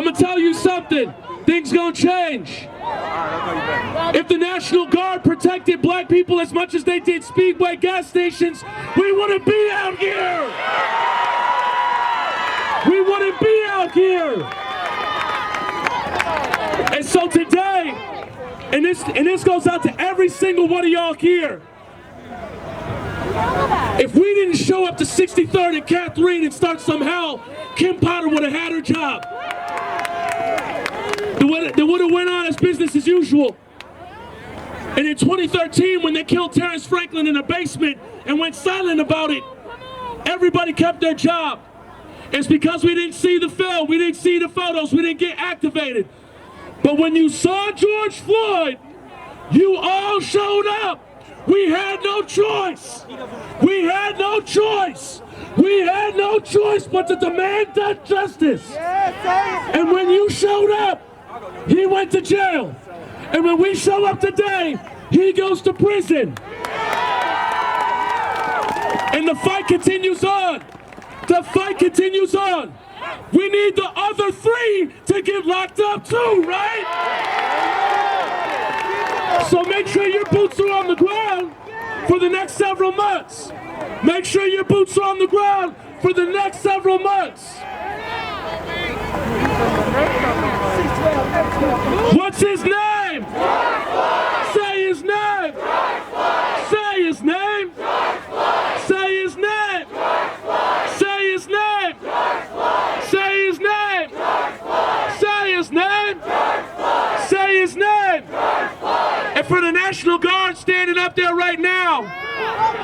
I'm gonna tell you something. Things gonna change. If the National Guard protected black people as much as they did Speedway gas stations, we wouldn't be out here. We wouldn't be out here. And so today, and this goes out to every single one of y'all here. If we didn't show up to 63rd and Catherine and start some hell, Kim Potter would have had her job. They would have went on as business as usual. And in 2013, when they killed Terrence Franklin in the basement and went silent about it, everybody kept their job. It's because we didn't see the film, we didn't see the photos, we didn't get activated. But when you saw George Floyd, you all showed up. We had no choice. We had no choice. We had no choice but to demand that justice. And when you showed up, he went to jail. And when we show up today, he goes to prison. And the fight continues on. The fight continues on. We need the other 3 to get locked up too, right? So make sure your boots are on the ground for the next several months. Make sure your boots are on the ground for the next several months. What's his name? Say his name. Say his name. Say his name. Say his name. Say his name. Say his name. Say his name. And for the National Guard standing up there right now,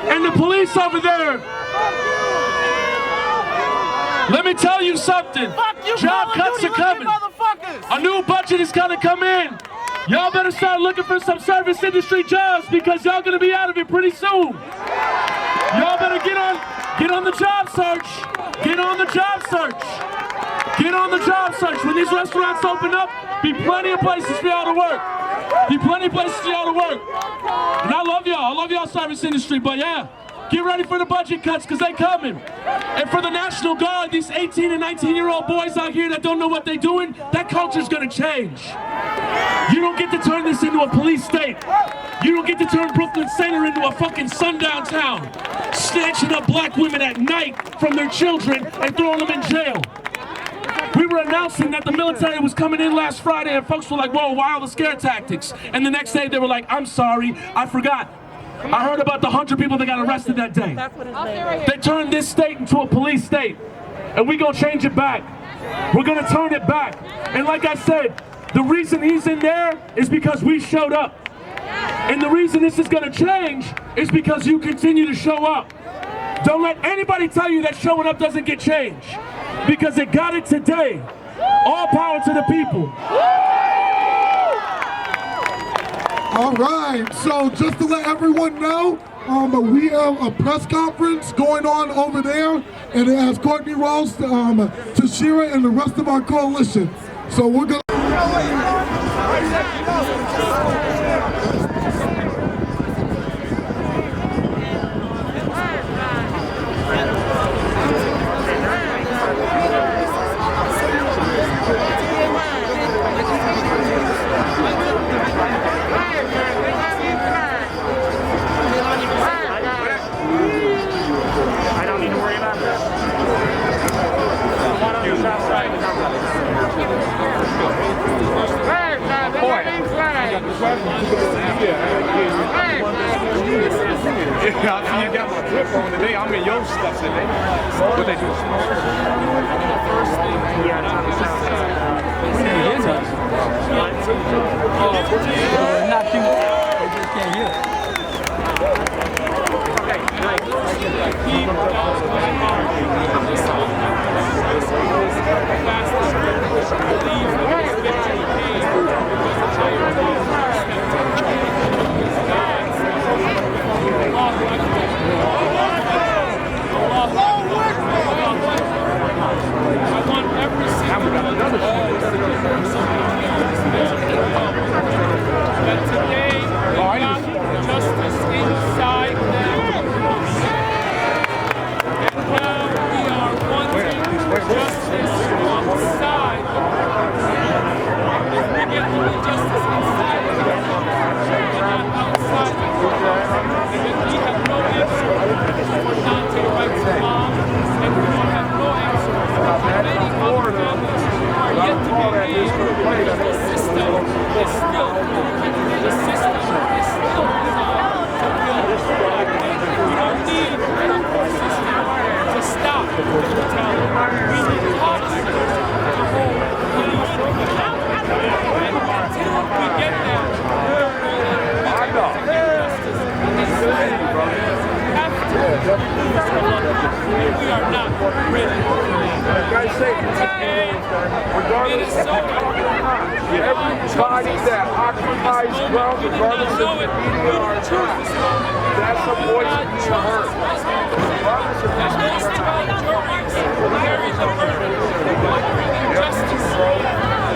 and the police over there, let me tell you something. Job cuts are coming. A new budget is gonna come in. Y'all better start looking for some service industry jobs because y'all gonna be out of it pretty soon. Y'all better get on the job search. Get on the job search. Get on the job search. When these restaurants open up, be plenty of places for y'all to work. Be plenty of places for y'all to work. And I love y'all. I love y'all service industry, but yeah. Get ready for the budget cuts because they coming. And for the National Guard, these 18 and 19-year-old boys out here that don't know what they're doing, that culture's gonna change. You don't get to turn this into a police state. You don't get to turn Brooklyn Center into a fucking sundown town, snatching up black women at night from their children and throwing them in jail. We were announcing that the military was coming in last Friday and folks were like, whoa, why all the scare tactics? And the next day they were like, I'm sorry, I forgot. I heard about the 100 people that got arrested that day. They turned this state into a police state. And we're gonna change it back. We're gonna turn it back. And like I said, the reason he's in there is because we showed up. And the reason this is gonna change is because you continue to show up. Don't let anybody tell you that showing up doesn't get change. Because it got it today. All power to the people. All right, so just to let everyone know, we have a press conference going on over there, and it has Courtney Rose, Tashira, and the rest of our coalition. So we're going You got my grip on today. I'm in your stuff today. What they do? First thing, not you. They just can't hear. Everybody that occupies ground, regardless of the media or not, that's a voice being heard.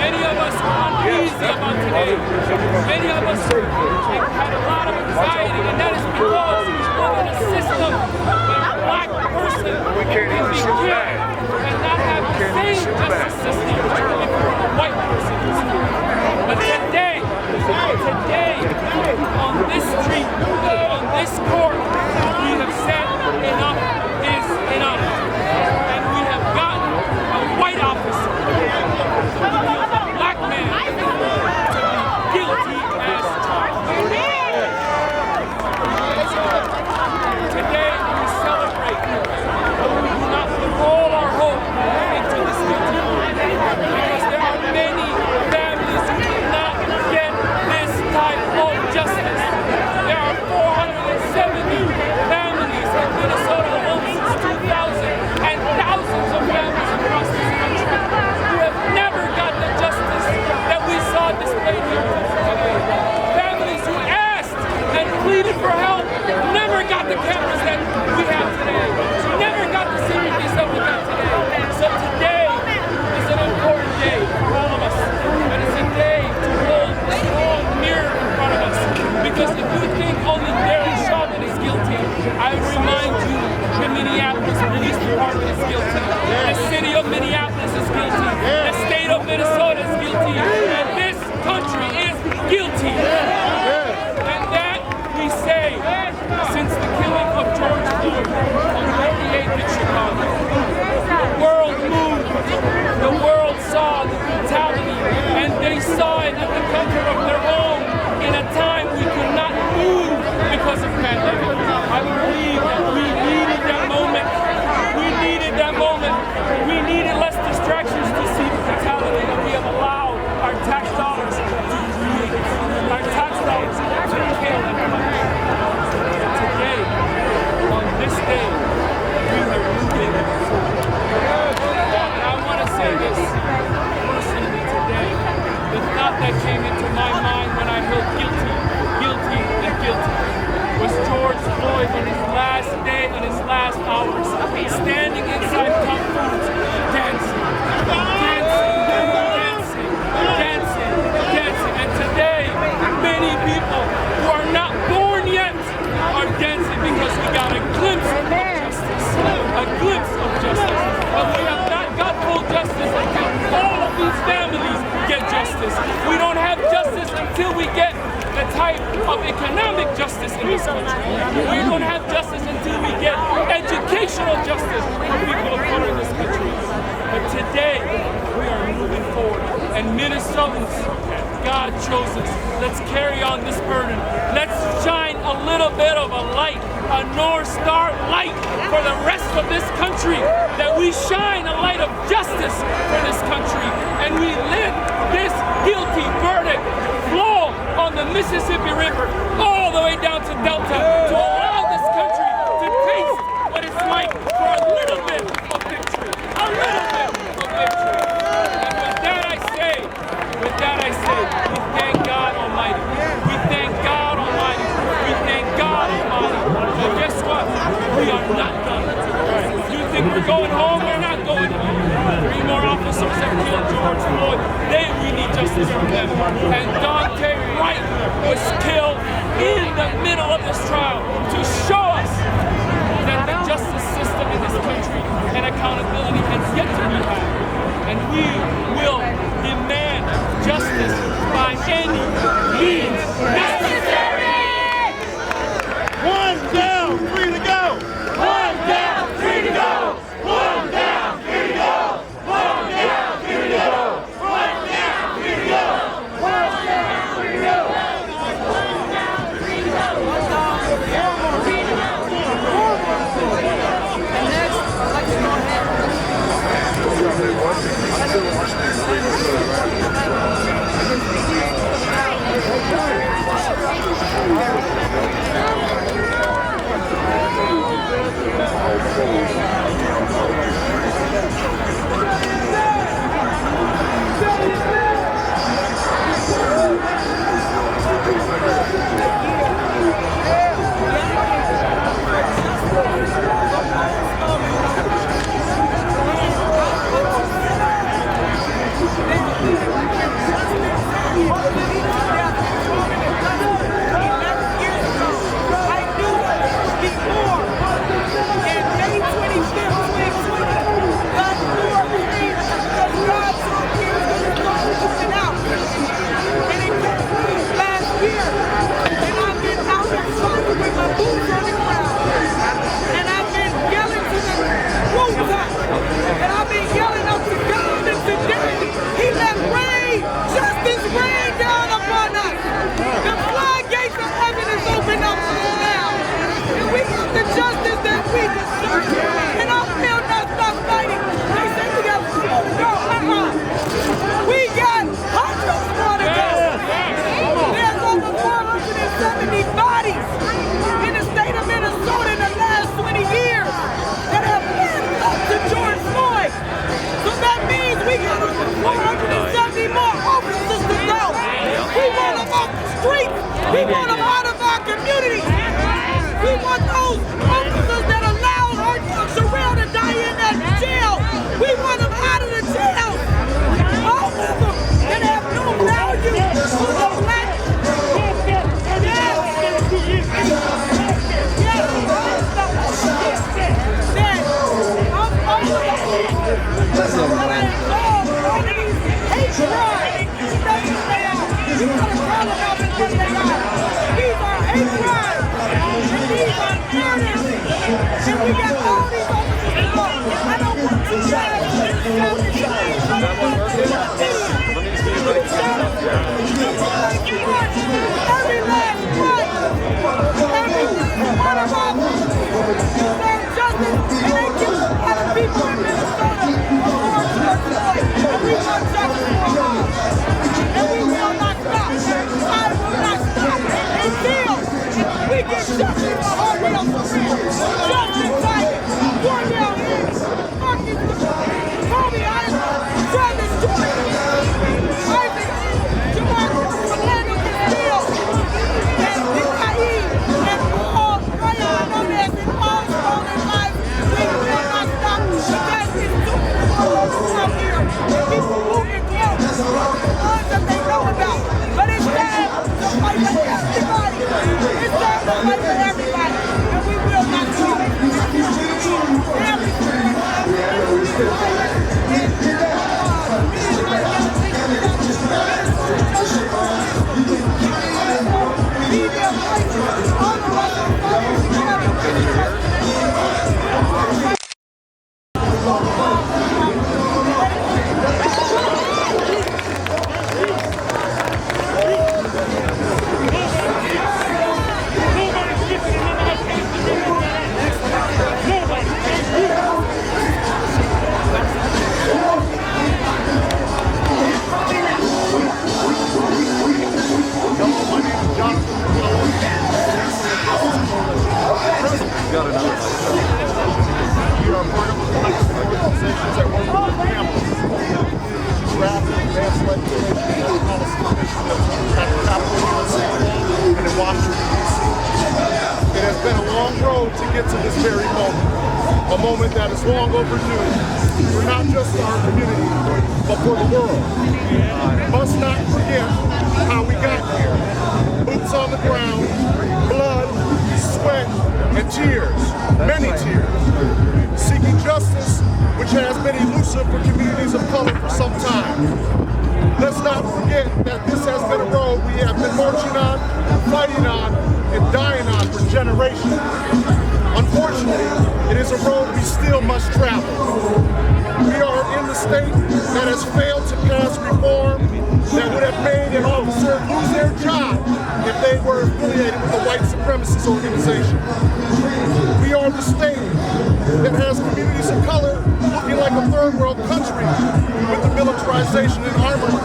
Many of us are uneasy about today. Many of us had a lot of anxiety, and that is because we live in a system where a black person can be killed and not have the same justice system if you're a white person. But today, on this street, on this court, we have said enough is enough. And we have gotten a white officer, a black man, to be guilty as charged. Today we celebrate, but we do not put all our hope into this guilty because there are many families who did not get this type of justice. There are 470 families in Minnesota alone since 2000 and thousands of families across this country who have never got the justice that we saw displayed here today. Families who asked and pleaded for help never got the cameras that we have today. Never got the sympathies that we got today. So today is an important day for all of us. And it's a day to hold a strong mirror in front of us. Because if you think only Darren Chauvin is guilty, I would remind you the Minneapolis Police Department is guilty. The city of Minneapolis is guilty. The state of Minnesota is guilty. And this country is guilty. And that we say since the killing of George Floyd on 38th in Chicago. The world moved. The world saw the brutality. And they saw it at the comfort of their home in a time we could not move because of pandemic. I believe that we needed that moment. We needed that moment. We needed less distractions to see the brutality that we have allowed our tax dollars to create. Our tax dollars to kill everybody. Today, on this day, we are moving forward. And I want to say this personally today. The thought that came into my mind when I heard guilty, and guilty was George Floyd on his last day, on his last hours, standing inside Pump Foods, dancing. And today, many people who are not born yet are dancing because we got a glimpse of justice. A glimpse of justice. But we have not got full justice until all of these families get justice. We don't have justice until we get the type of economic justice in this country. We don't have justice until we get educational justice for people of color in this country. But today, we are moving forward. And Minnesotans, God chose us. Let's carry on this burden. Let's shine a little bit of a light, a North Star light for the rest of this country. That we shine a light of justice for this country. And we let this guilty verdict flow on the Mississippi River all the way down to Delta to allow this country to taste what it's like for a little bit of victory. A little bit of victory. And with that I say, we thank God Almighty. We thank God Almighty. We thank God Almighty. But guess what? We are not done. You think we're going home? We're not going home. 3 more officers have killed George Floyd. We need justice for them. And Dante Wright was killed in the middle of this trial to show us that the justice system in this country and accountability has yet to be had. And we will demand justice by any means necessary. One down, 3 to go. One down, 3 to go. One down, 3 to go. One down, 3 to go. One down, 3 to go. One down, 3 to go. One down, 3 to go. One down, 3 to go. And next, I'd like to go ahead. Hey, Right. That's what they are. You gotta call them out as what they are. These are hate crimes. And these are murders. And we got all these officers involved. I don't want to try to shout the change on the one to the every last one. Every one of us deserve justice. And they kill a lot of people in Minnesota for George Floyd. And we want justice for all. And we will not stop. I will not stop until we get justice for Marmillion Creation. Justice fighting. Cornell Hill. Fucking Kobe Island. Travis Jordan. Isaac. Jamarcus Orlando Castillo. And Mikael. And all Ryan Hernandez and all stolen lives. We will not stop. That is too out here. And people moving close. The ones that they know about. But it's time to fight for everybody. It's time to fight for everybody. And we will not stop. It has been a long road to get to this very moment, a moment that is long overdue for not just our community, but for the world. We must not forget how we got here. Boots on the ground, blood, sweat, and tears, many tears, seeking justice, which has been elusive for communities of color for some time. Let's not forget that this has been a road we have been marching on, fighting on, and dying on for generations. Unfortunately, it is a road we still must travel. We are in the state that has failed to pass reform that would have made an officer lose their job if they were affiliated with a white supremacist organization. We are the state that has communities of color looking like a third world country with the militarization and armament.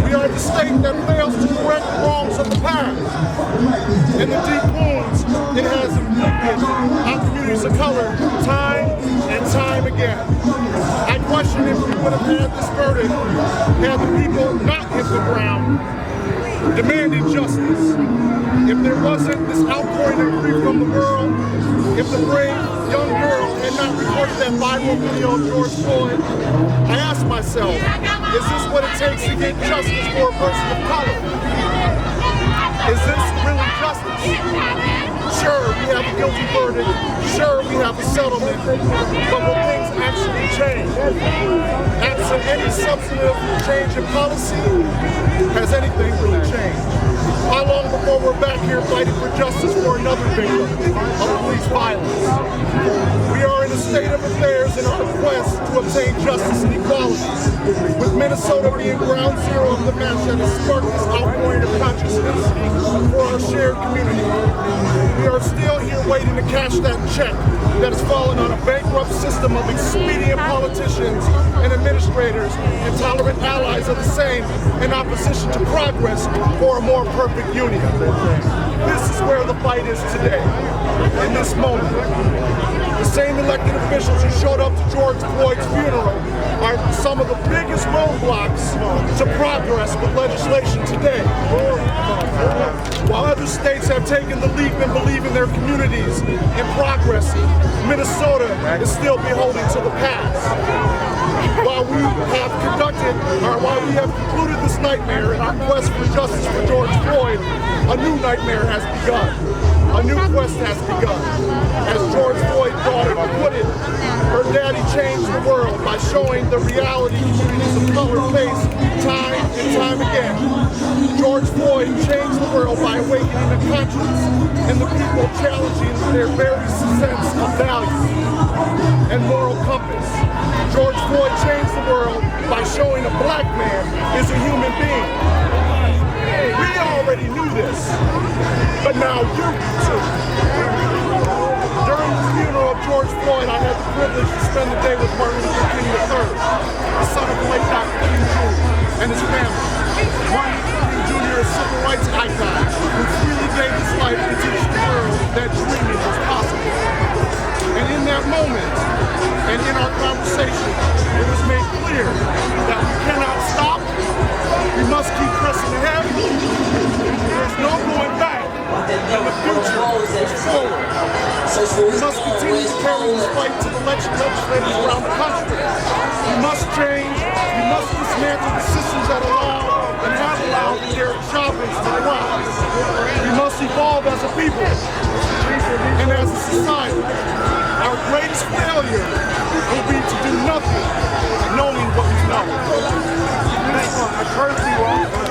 We are the state that fails to correct the wrongs of the past and the deep wounds it has inflicted on communities of color time and time again. I question if we would have had this verdict had the people not hit the ground demanding justice. If there wasn't this outpouring of grief from the world, if the brave young girl had not recorded that viral video of George Floyd, I asked myself, is this what it takes to get justice for a person of color? Is this really justice? Sure, we have a guilty verdict. Sure, we have a settlement. But will things actually change? Absent any substantive change in policy, has anything really changed? How long before we're back here fighting for justice for another victim of police violence? We are in a state of affairs in our quest to obtain justice and equality, with Minnesota being ground zero of the match that has sparked this outpouring of consciousness for our shared community. We are still here waiting to cash that check that has fallen on a bankrupt system of expedient politicians and administrators and tolerant allies of the same in opposition to progress for a more perfect union. This is where the fight is today, in this moment. The same elected officials who showed up to George Floyd's funeral are some of the biggest roadblocks to progress with legislation today. While other states have taken the leap and believe in their communities in progress, Minnesota is still beholden to the past. While we have concluded this nightmare in our quest for justice for George Floyd, a new nightmare has begun. A new quest has begun. As George Floyd's daughter put it, her daddy changed the world by showing the reality communities of color face Floyd changed the world by awakening the conscience and the people challenging their very sense of value and moral compass. George Floyd changed the world by showing a black man is a human being. We already knew this, but now you too. During the funeral of George Floyd, I had the privilege to spend the day with Marmillion King III, the son of the late Dr. King Jr. and his family. Martin Luther King Jr. is a civil rights icon who freely gave his life to teach the world that dreaming was possible. And in that moment, and in our conversation, it was made clear that we cannot stop. We must keep pressing ahead. There's no going back. And the future is forward. We must continue to carry this fight to the legislators around the country. We must change. We must dismantle the systems that allow and have allowed the Derek Chauvins to thrive. We must evolve as a people and as a society. Our greatest failure will be to do nothing knowing what we know. I've heard you all.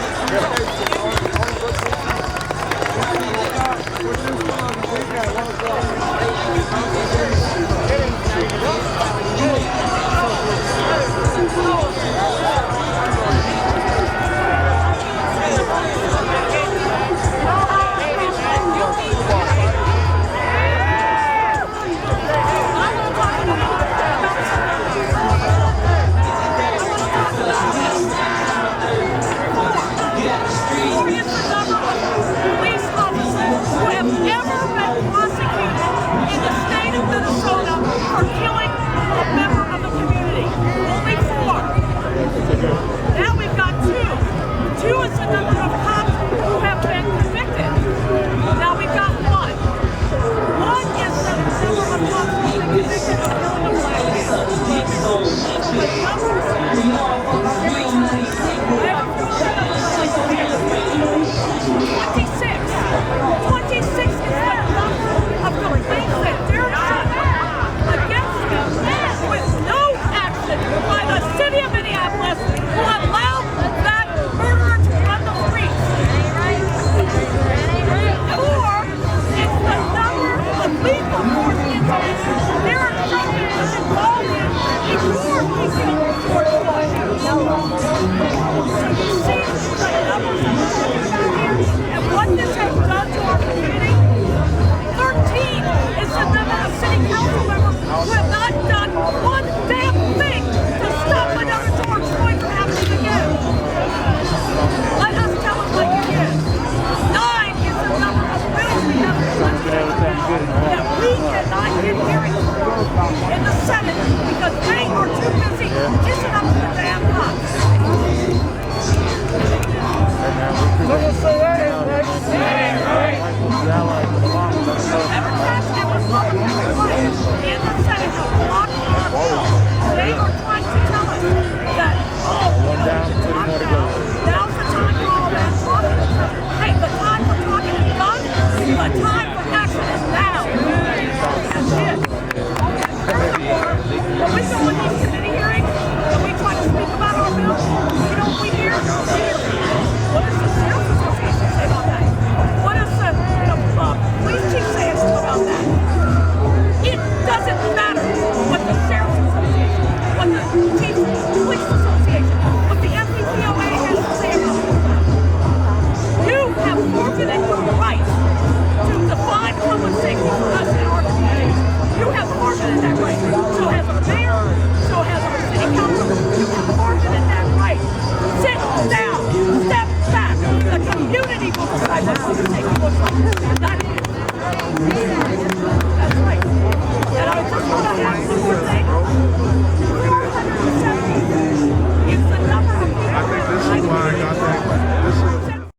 I think this is why I got that.